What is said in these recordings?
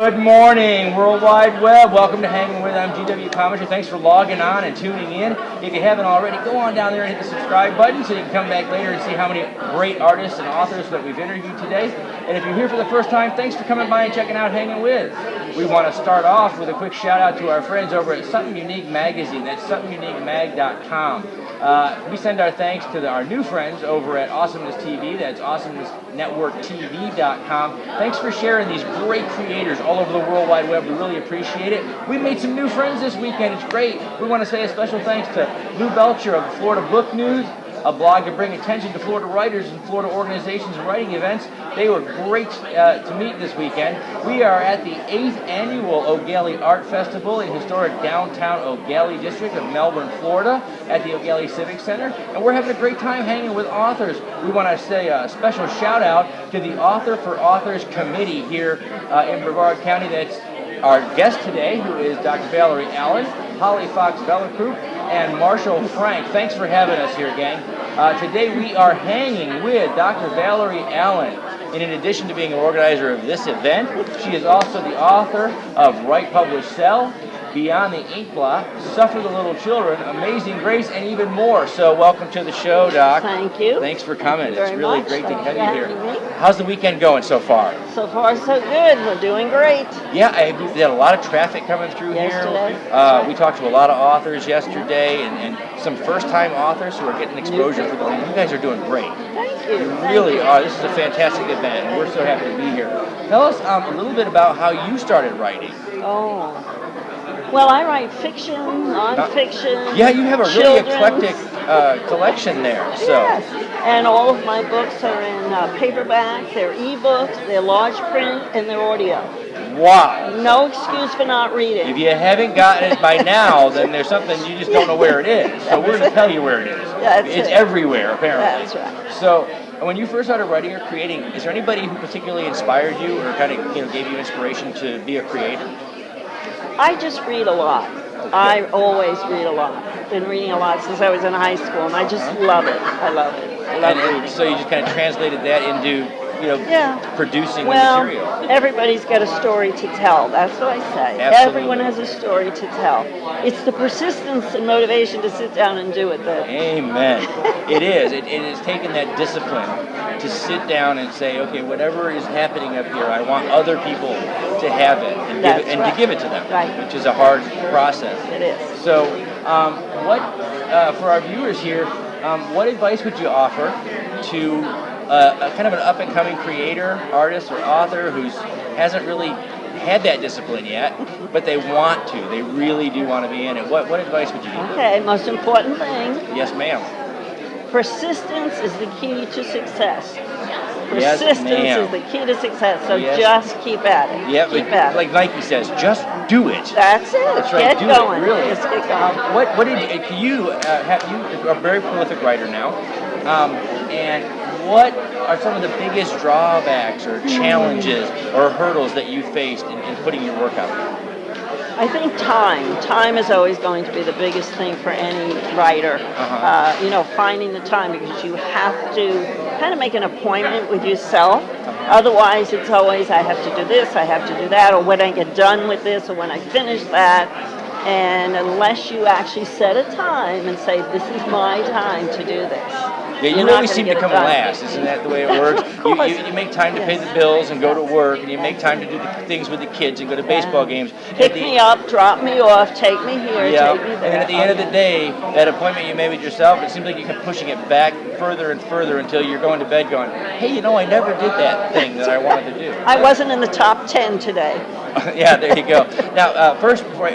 Good morning, World Wide Web. Welcome to Hangin with. I'm GW Pomichter. Thanks for logging on and tuning in. If you haven't already, go on down there and hit the subscribe button so you can come back later and see how many great artists and authors that we've interviewed today. And if you're here for the first time, thanks for coming by and checking out Hangin with. We want to start off with a quick shout out to our friends over at Something Unique Magazine. That's somethinguniquemag.com. We send our thanks to our new friends over at Awesomeness TV. That's awesomenessnetworktv.com. Thanks for sharing these great creators all over the World Wide Web. We really appreciate it. We made some new friends this weekend. It's great. We want to say a special thanks to Lou Belcher of the Florida Book News, a blog to bring attention to Florida writers and Florida organizations and writing events. They were great to meet this weekend. We are at the 8th annual Gallie Art Festival in historic downtown Gallie district of Melbourne, Florida at the Gallie Civic Center. And we're having a great time hanging with authors. We want to say a special shout out to the Author for Authors Committee here in Brevard County. That's our guest today, who is Dr. Valerie Allen, Holly Fox-Bellecroup, and Marshall Frank. Thanks for having us here, gang. Today we are hanging with Dr. Valerie Allen. And in addition to being an organizer of this event, she is also the author of Write, Publish, Sell, Beyond the Ink Blot, Suffer the Little Children, Amazing Grace, and even more. So welcome to the show, Doc. Thank you. Thanks for coming. Thank you very It's really much. great to Thank have you you here. for having me. How's the weekend going so far? So far, so good. We're doing great. Yeah, we had a lot of traffic coming through Yesterday. here. We talked to a lot of authors yesterday and some first-time authors who are getting exposure for the thing. You guys are doing great. Thank you. You Thank really you. are. This is a fantastic event, and we're so happy to be here. Tell us a little bit about how you started writing. Oh. Well, I write fiction, nonfiction. Yeah, you have a really children's. eclectic collection there. So. Yes. And all of my books are in paperback, they're ebooks, they're large print, and they're audio. Wow. No excuse for not reading. If you haven't gotten it by now, then there's something you just don't know where it is. So we're going to tell you where it is. It's everywhere, apparently. That's right. So when you first started writing or creating, is there anybody who particularly inspired you or kind of gave you inspiration to be a creator? I just read a lot. I always read a lot. I've been reading a lot since I was in high school, and I just love it. I love it. I love reading. So you just kind of translated that into, producing the material. Everybody's got a story to tell. That's what I say. Absolutely. Everyone has a story to tell. It's the persistence and motivation to sit down and do it. Amen. It is. It is taking that discipline to sit down and say, okay, whatever is happening up here, I want other people to have it and to give it to them, which is a hard process. It is. So, for our viewers here, what advice would you offer to a kind of an up-and-coming creator, artist, or author who hasn't really had that discipline yet, but they want to? They really do want to be in it. What advice would you give? Okay, most important thing. Yes, ma'am. Persistence is the key to success. Yes, Persistence ma'am. is the key to success, so Yes. just keep at it. Yeah, keep at it. like Nike says, just do it. That's it. That's right. Get do going. It, really. Just get going. What did you have? You are a very prolific writer now, and what are some of the biggest drawbacks or challenges or hurdles that you faced in putting your work out there? I think time. Time is always going to be the biggest thing for any writer. Finding the time, because you have to kind of make an appointment with yourself. Otherwise, it's always, I have to do this, I have to do that, or when I get done with this, or when I finish that. And unless you actually set a time and say, this is my time to do this. Yeah, you always seem to come last. Isn't that the way it works? You make time to pay the bills and go to work, and you make time to do the things with the kids and go to baseball games. Pick me up, drop me off, take me here, take me there. And at the end of the day, that appointment you made with yourself, it seems like you kept pushing it back further and further until you're going to bed going, hey, I never did that thing that I wanted to do. I wasn't in the top 10 today. Yeah, there you go. Now, first, before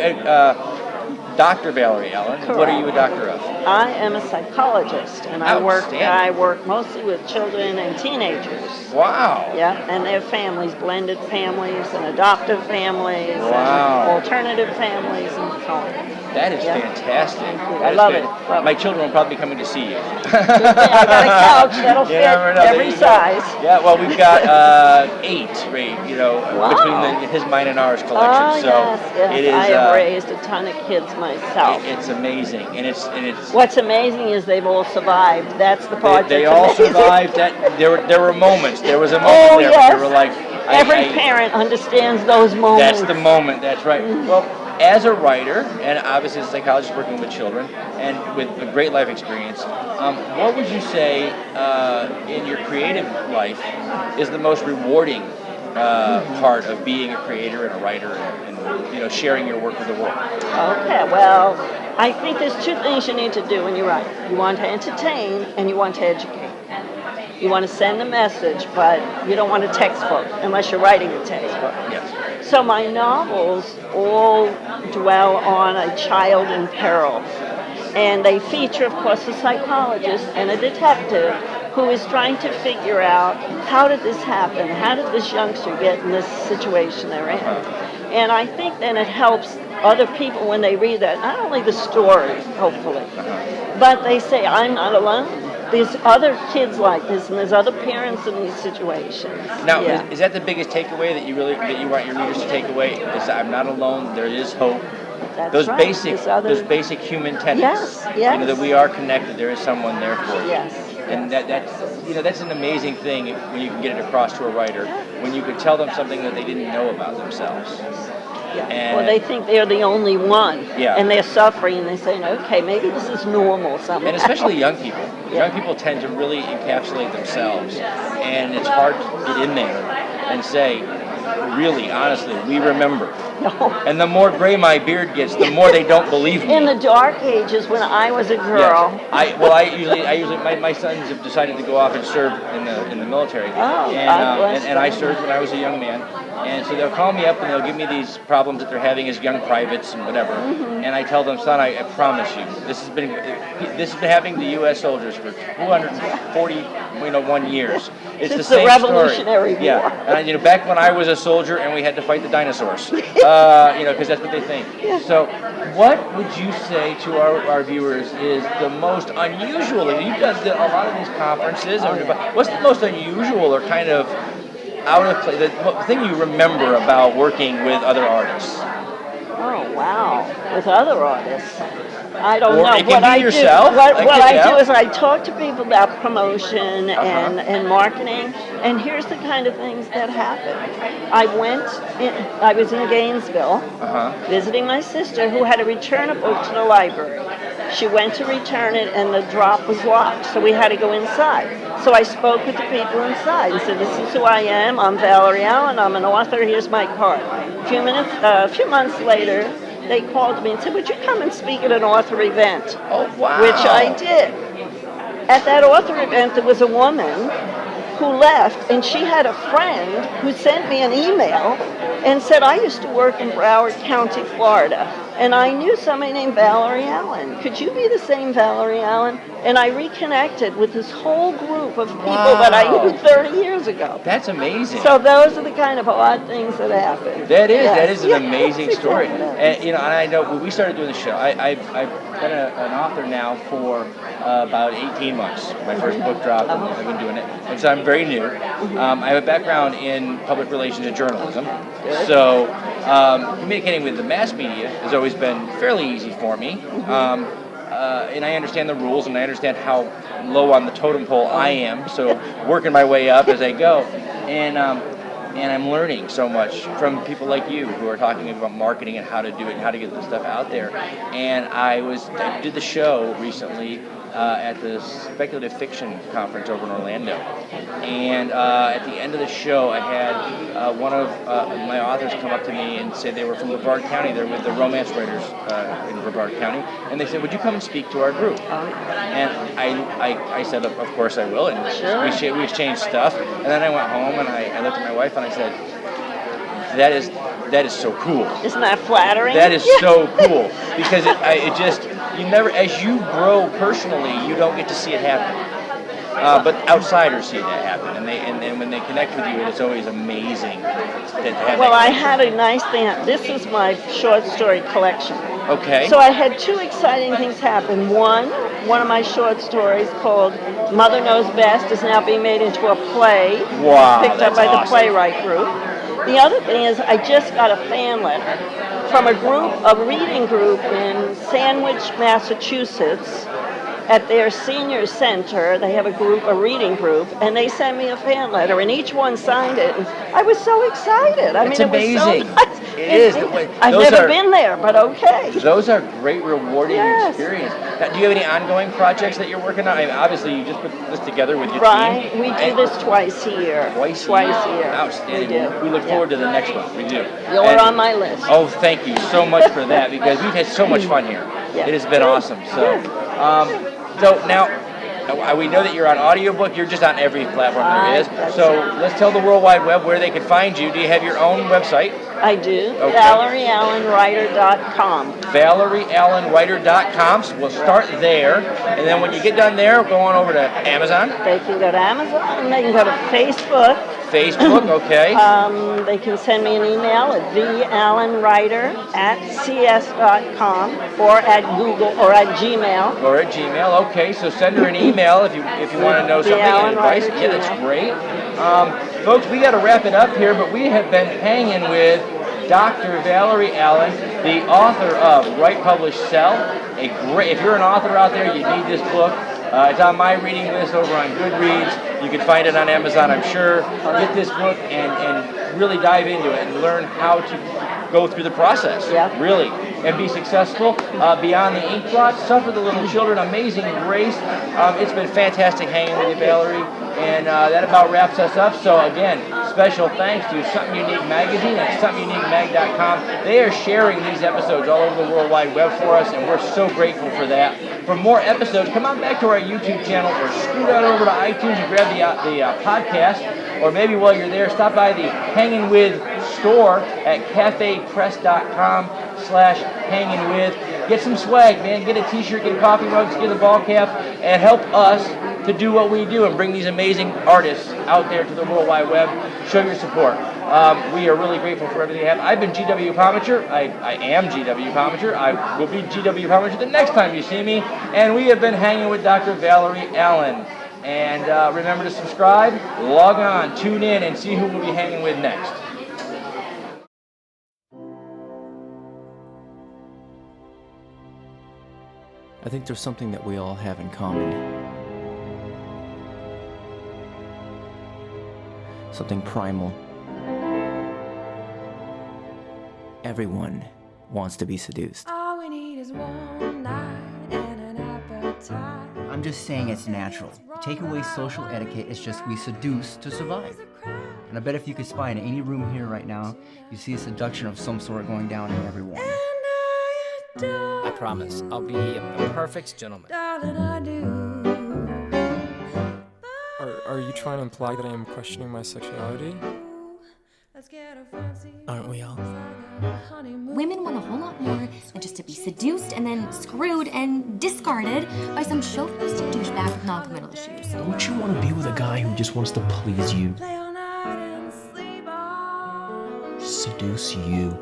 Dr. Valerie Allen, Correct. What are you a doctor of? I am a psychologist, and I work mostly with children and teenagers. Wow. Yeah, and their families, blended families, and adoptive families, and alternative families, and so on. That is fantastic. I love it. My children will probably be coming to see you. I got a couch that'll fit every size. Yeah, well, we've got 8, between his, mine, and ours collection. Yes. It is. I have raised a ton of kids myself. It's amazing, and it's. What's amazing is they've all survived. That's the part. They all survived. That there were moments. There was a moment there where you were like, Every parent understands those moments. That's the moment. That's right. Well, as a writer, and obviously as a psychologist working with children, and with a great life experience, what would you say in your creative life is the most rewarding part of being a creator and a writer, and sharing your work with the world? Okay, well, I think there's two things you need to do when you write. You want to entertain and you want to educate. You want to send a message, but you don't want a textbook unless you're writing a textbook. Yes. So my novels all dwell on a child in peril. And they feature, of course, a psychologist and a detective who is trying to figure out, how did this happen? How did this youngster get in this situation they're in? And I think then it helps other people when they read that, not only the story, hopefully, but they say, I'm not alone. There's other kids like this, and there's other parents in these situations. Now, is that the biggest takeaway that you want your readers to take away? Is that I'm not alone. There is hope. That's those right. those basic human tenets. Yes. That we are connected. There is someone there for you. Yes. And that's an amazing thing when you can get it across to a writer, when you could tell them something that they didn't know about themselves. Yeah. Well, they think they're the only one, and they're suffering, and they're saying, okay, maybe this is normal somehow. And especially young people. Young people tend to really encapsulate themselves, and it's hard to get in there and say, really, honestly, we remember. No. And the more gray my beard gets, the more they don't believe me. In the dark ages, when I was a girl. My sons have decided to go off and serve in the military. Oh, and I served when I was a young man. And so they'll call me up and they'll give me these problems that they're having as young privates and whatever. And I tell them, son, I promise you, this has been happening to U.S. soldiers for 241 years. It's the same Revolutionary story. War. Yeah, and back when I was a soldier and we had to fight the dinosaurs, because that's what they think. So, what would you say to our viewers is the most unusual? You've done a lot of these conferences. What's the most unusual or kind of out of place, the thing you remember about working with other artists? Oh, wow. With other artists. I don't know. It can be yourself. What I do is I talk to people about promotion and marketing, and here's the kind of things that happen. I was in Gainesville visiting my sister who had to return a book to the library. She went to return it and the drop was locked, so we had to go inside. So I spoke with the people inside and said, this is who I am. I'm Valerie Allen. I'm an author. Here's my card. A few months later, they called me and said, would you come and speak at an author event? Oh, wow. Which I did. At that author event, there was a woman who left, and she had a friend who sent me an email and said, I used to work in Broward County, Florida, and I knew somebody named Valerie Allen. Could you be the same Valerie Allen? And I reconnected with this whole group of people that I knew 30 years ago. That's amazing. So those are the kind of odd things that happen. That is an amazing story. And I know when we started doing the show, I've been an author now for about 18 months. My first book dropped, and I've been doing it. And so I'm very new. I have a background in public relations and journalism. So communicating with the mass media has always been fairly easy for me. And I understand the rules, and I understand how low on the totem pole I am. So working my way up as I go. And I'm learning so much from people like you who are talking about marketing and how to do it and how to get this stuff out there. And I did the show recently at the Speculative Fiction Conference over in Orlando. And at the end of the show, I had one of my authors come up to me and say they were from Brevard County. They're with the romance writers in Brevard County. And they said, would you come and speak to our group? And I said, of course I will. And we exchanged stuff. And then I went home and I looked at my wife and I said, that is so cool. Isn't that flattering? That is so cool, because you never, as you grow personally, you don't get to see it happen. But outsiders see that happen, and when they connect with you, it's always amazing. Well, I had a nice thing. This is my short story collection. Okay. So I had two exciting things happen. One of my short stories called Mother Knows Best is now being made into a play. Wow, picked up by awesome. the playwright group. The other thing is I just got a fan letter from a reading group in Sandwich, Massachusetts, at their senior center, they have a reading group, and they sent me a fan letter, and each one signed it. And I was so excited. I mean, amazing. It was so nice. It is. I've never been there, but okay. Those are great, rewarding Yes. experience. Now, do you have any ongoing projects that you're working on? I mean, obviously, you just put this together with your Right. team. We do this twice a year. Twice a year. Outstanding. We do. We look forward to the next one. We do. You're on my list. Oh, thank you so much for that, because we've had so much fun here. Yeah. It has been awesome. So, so now, we know that you're on audiobook. You're just on every platform there is. So let's tell the World Wide Web where they can find you. Do you have your own website? I do. Okay. ValerieAllenWriter.com. ValerieAllenWriter.com. So we'll start there, and then when you get done there, go on over to Amazon. They can go to Amazon. They can go to Facebook. Facebook, okay. They can send me an email at vallenwriter@cs.com or at Google or at Gmail. Or at Gmail, okay. So send her an email if you want to know something and advice. Yeah, that's great. Folks, we got to wrap it up here, but we have been hanging with Dr. Valerie Allen, the author of Write, Publish, Sell. If you're an author out there, you need this book. It's on my reading list over on Goodreads. You can find it on Amazon, I'm sure. Get this book and really dive into it and learn how to go through the process, really, and be successful. Beyond the Ink Blot, Suffer the Little Children, Amazing Grace. It's been fantastic hanging with you, Valerie, and that about wraps us up. So again, special thanks to Something Unique Magazine at SomethingUniqueMag.com. They are sharing these episodes all over the World Wide Web for us, and we're so grateful for that. For more episodes, come on back to our YouTube channel or scoot on over to iTunes and grab the podcast. Or maybe while you're there, stop by the Hangin' With store at cafepress.com/hangingwith. Get some swag, man. Get a t-shirt, get coffee mugs, get a ball cap, and help us to do what we do and bring these amazing artists out there to the World Wide Web. Show your support. We are really grateful for everything you have. I've been GW Pomichter. I am GW Pomichter. I will be GW Pomichter the next time you see me. And we have been hanging with Dr. Valerie Allen. And remember to subscribe, log on, tune in, and see who we'll be hanging with next. I think there's something that we all have in common. Something primal. Everyone wants to be seduced. All we need is one night and an appetite. I'm just saying it's natural. Take away social etiquette, it's just we seduce to survive. And I bet if you could spy in any room here right now, you see a seduction of some sort going down in everyone. I promise, I'll be a perfect gentleman. Darling, I do. Are you trying to imply that I am questioning my sexuality? Let's get a fancy Aren't we all? honeymoon. Women want a whole lot more than just to be seduced and then screwed and discarded by some chauvinistic douchebag with non-committal issues. Don't you want to be with a guy who just wants to please you? Play all night and sleep all Seduce you?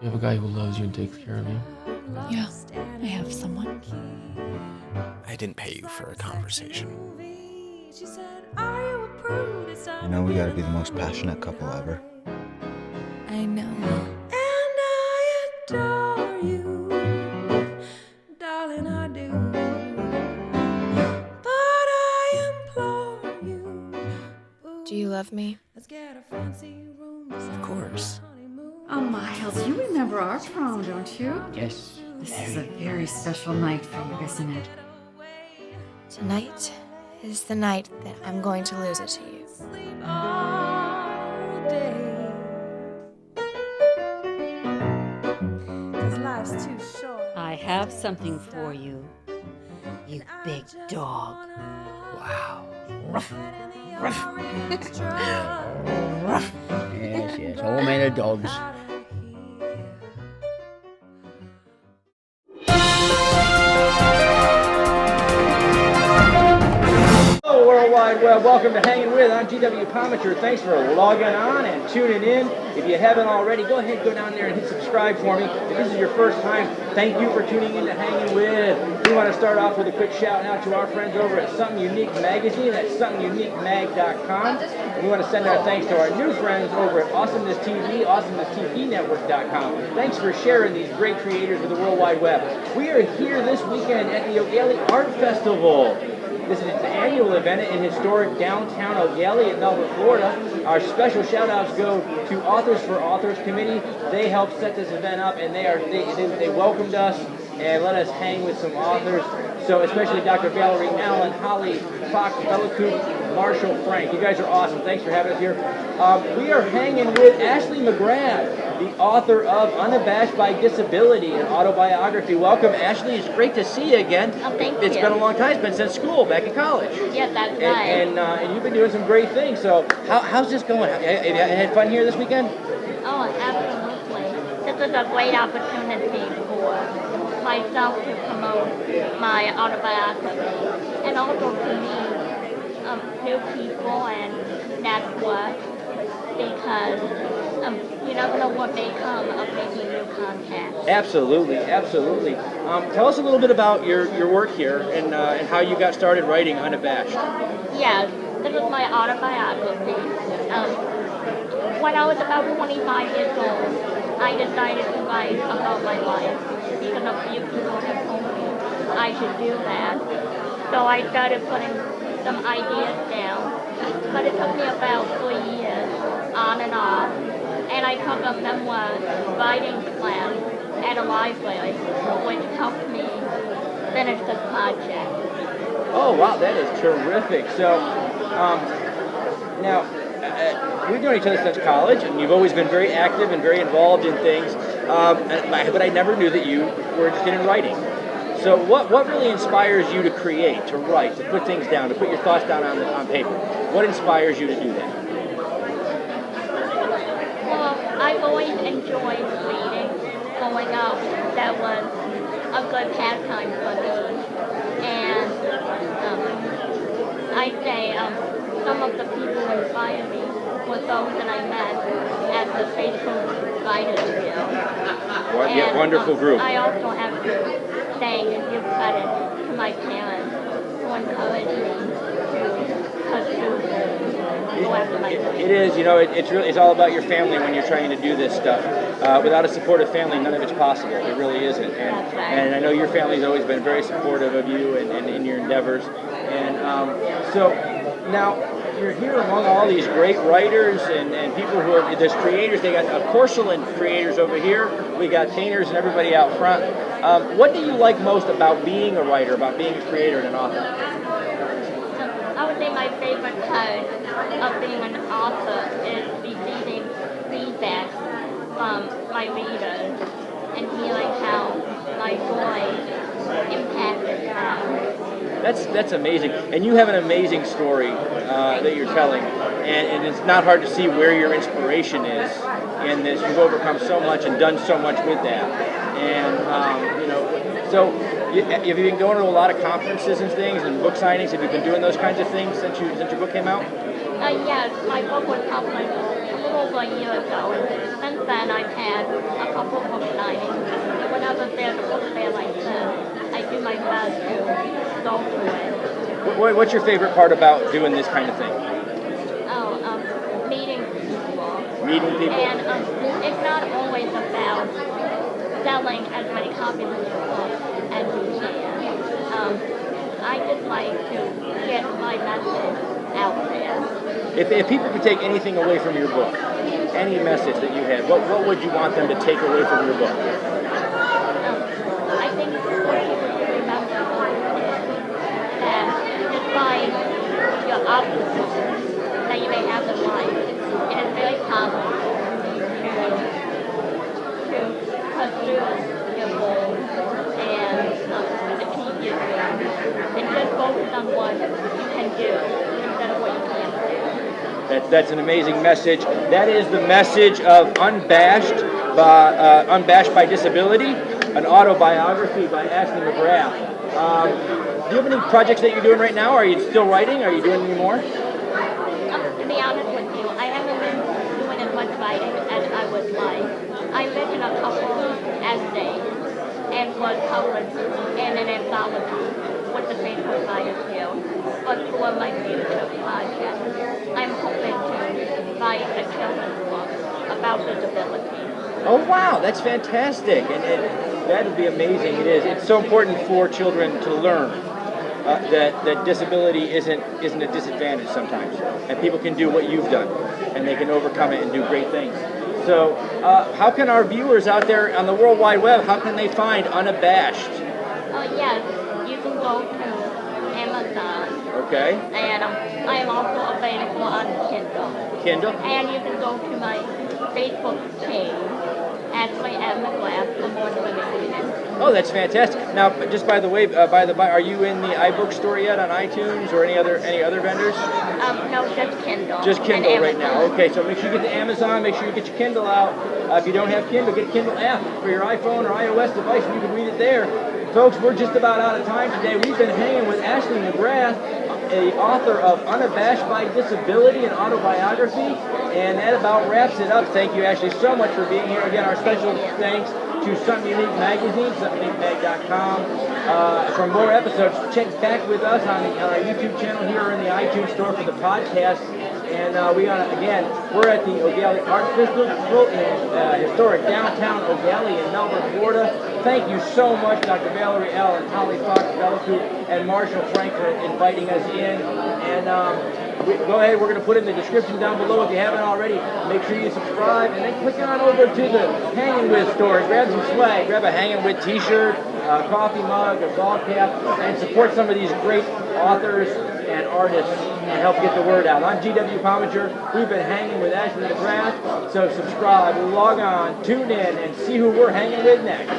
You have a guy who loves you and takes care of you? Yeah, I have someone. I didn't pay you for a conversation. She said, "Are you a prude?" It's time You know we gotta be the most passionate couple ever. I know. And I adore you, darling, I do. But I implore you. Do you love me? Let's get a fancy room. Of course. Oh, Miles, you remember our prom, don't you? Yes. This is a very special night for you, isn't it? Tonight is the night that I'm going to lose it to you. Sleep all day. 'Cause life's too short. I have something for you, you big dog. Wow. Yes, yes. All men are dogs. Hello, World Wide Web. welcome to Hangin' With. I'm GW Pomichter. Thanks for logging on and tuning in. If you haven't already, go ahead, go down there and hit subscribe for me. If this is your first time, thank you for tuning in to Hangin' With. We want to start off with a quick shout out to our friends over at Something Unique Magazine. That's somethinguniquemag.com. And we want to send our thanks to our new friends over at Awesomeness TV, awesomenesstvnetwork.com. Thanks for sharing these great creators of the World Wide Web. We are here this weekend at the Gallie Art Festival. This is its annual event in historic downtown Gallie in Melbourne, Florida. Our special shout-outs go to Authors for Authors Committee. They helped set this event up, and they welcomed us and let us hang with some authors. So especially Dr. Valerie, Allen, Holly, Fox, Bellacoop, Marshall, Frank. You guys are awesome. Thanks for having us here. We are hanging with Ashley McGrath, the author of Unabashed by Disability, an autobiography. Welcome, Ashley. It's great to see you again. Oh, thank It's you. been a long time. It's been since school, back in college. Yeah, that's right. And you've been doing some great things. So how's this going? Have you had fun here this weekend? Oh, absolutely. This is a great opportunity for myself to promote my autobiography and also to meet new people and network because you never know what may come of making new contacts. Absolutely, absolutely. Tell us a little bit about your work here and how you got started writing Unabashed. Yes, this is my autobiography. When I was about 25 years old, I decided to write about my life because a few people had told me I should do that. So I started putting some ideas down. But it took me about 3 years, on and off, and I took a memoir writing class at a library, which helped me finish this project. Oh, wow, that is terrific. So, now, we've known each other since college, and you've always been very active and very involved in things, but I never knew that you were interested in writing. So what really inspires you to create, to write, to put things down, to put your thoughts down on paper? What inspires you to do that? Well, I've always enjoyed reading. Growing up, that was a good pastime for me. And I'd say some of the people who inspired me were those that I met at the Facebook Writers Guild. Yeah, wonderful group. I also have to thank and give credit to my parents who encouraged me to pursue go after my dreams. It is, it's all about your family when you're trying to do this stuff. Without a supportive family, none of it's possible. It really isn't. And I know your family's always been very supportive of you and in your endeavors. And so now you're here among all these great writers and people who are, there's creators. They got porcelain creators over here. We got painters and everybody out front. What do you like most about being a writer, about being a creator and an author? I would say my favorite part of being an author is receiving feedback from my readers and hearing how my voice impacted them. That's amazing. And you have an amazing story that you're telling. And it's not hard to see where your inspiration is in this. You've overcome so much and done so much with that. And, so have you been going to a lot of conferences and things and book signings? Have you been doing those kinds of things since your book came out? Yes, my book was published a little over a year ago. Since then, I've had a couple book signings. And whenever there's a book fair like this, I do my best to go to it. What's your favorite part about doing this kind of thing? Meeting people. Meeting people? And it's not always about selling as many copies of your book as you can. I just like to get my message out there. If people could take anything away from your book, any message that you had, what would you want them to take away from your book? I think what people should remember is that despite your obstacles that you may have in life, it is very possible to pursue your goals and achieve your dreams. And just focus on what you can do instead of what you can't do. That's an amazing message. That is the message of Unabashed by Disability, an autobiography by Ashley McGrath. Do you have any projects that you're doing right now? Are you still writing? Are you doing any more? To be honest with you, I haven't been doing as much writing as I would like. I've written a couple essays and was published in an anthology with the Facebook Writers Guild. But for my future project, I'm hoping to write a children's book about disability. Oh wow, that's fantastic, and that would be amazing. It is. It's so important for children to learn that disability isn't a disadvantage sometimes, and people can do what you've done, and they can overcome it and do great things. So, how can our viewers out there on the World Wide Web, how can they find Unabashed? Yes, you can go to Amazon. Okay. And I am also available on Kindle. Kindle? And you can go to my Facebook page, Ashley M. McGrath, for more information. Oh, that's fantastic. Now, just by the way, are you in the iBook store yet on iTunes or any other vendors? No, just Kindle. Just Kindle right now. Okay, so make sure you get to Amazon. Make sure you get your Kindle out. If you don't have Kindle, get a Kindle app for your iPhone or iOS device, and you can read it there. Folks, we're just about out of time today. We've been hanging with Ashley McGrath, the author of Unabashed by Disability, an autobiography, and that about wraps it up. Thank you, Ashley, so much for being here. Again, our special thanks to Something Unique Magazine, somethinguniquemag.com. For more episodes, check back with us on our YouTube channel here or in the iTunes store for the podcast. And we're at the O'Galley Art Festival in historic downtown O'Galley in Melbourne, Florida. Thank you so much, Dr. Valerie L. and Holly Fox Bellacoop and Marshall Frank for inviting us in. And go ahead, we're going to put it in the description down below if you haven't already. Make sure you subscribe and then click on over to the Hangin With store and grab some swag. Grab a Hangin With t-shirt, a coffee mug, a ball cap, and support some of these great authors and artists and help get the word out. I'm G.W. Pomichter. We've been hanging with Ashley McGrath. So subscribe, log on, tune in, and see who we're hanging with next.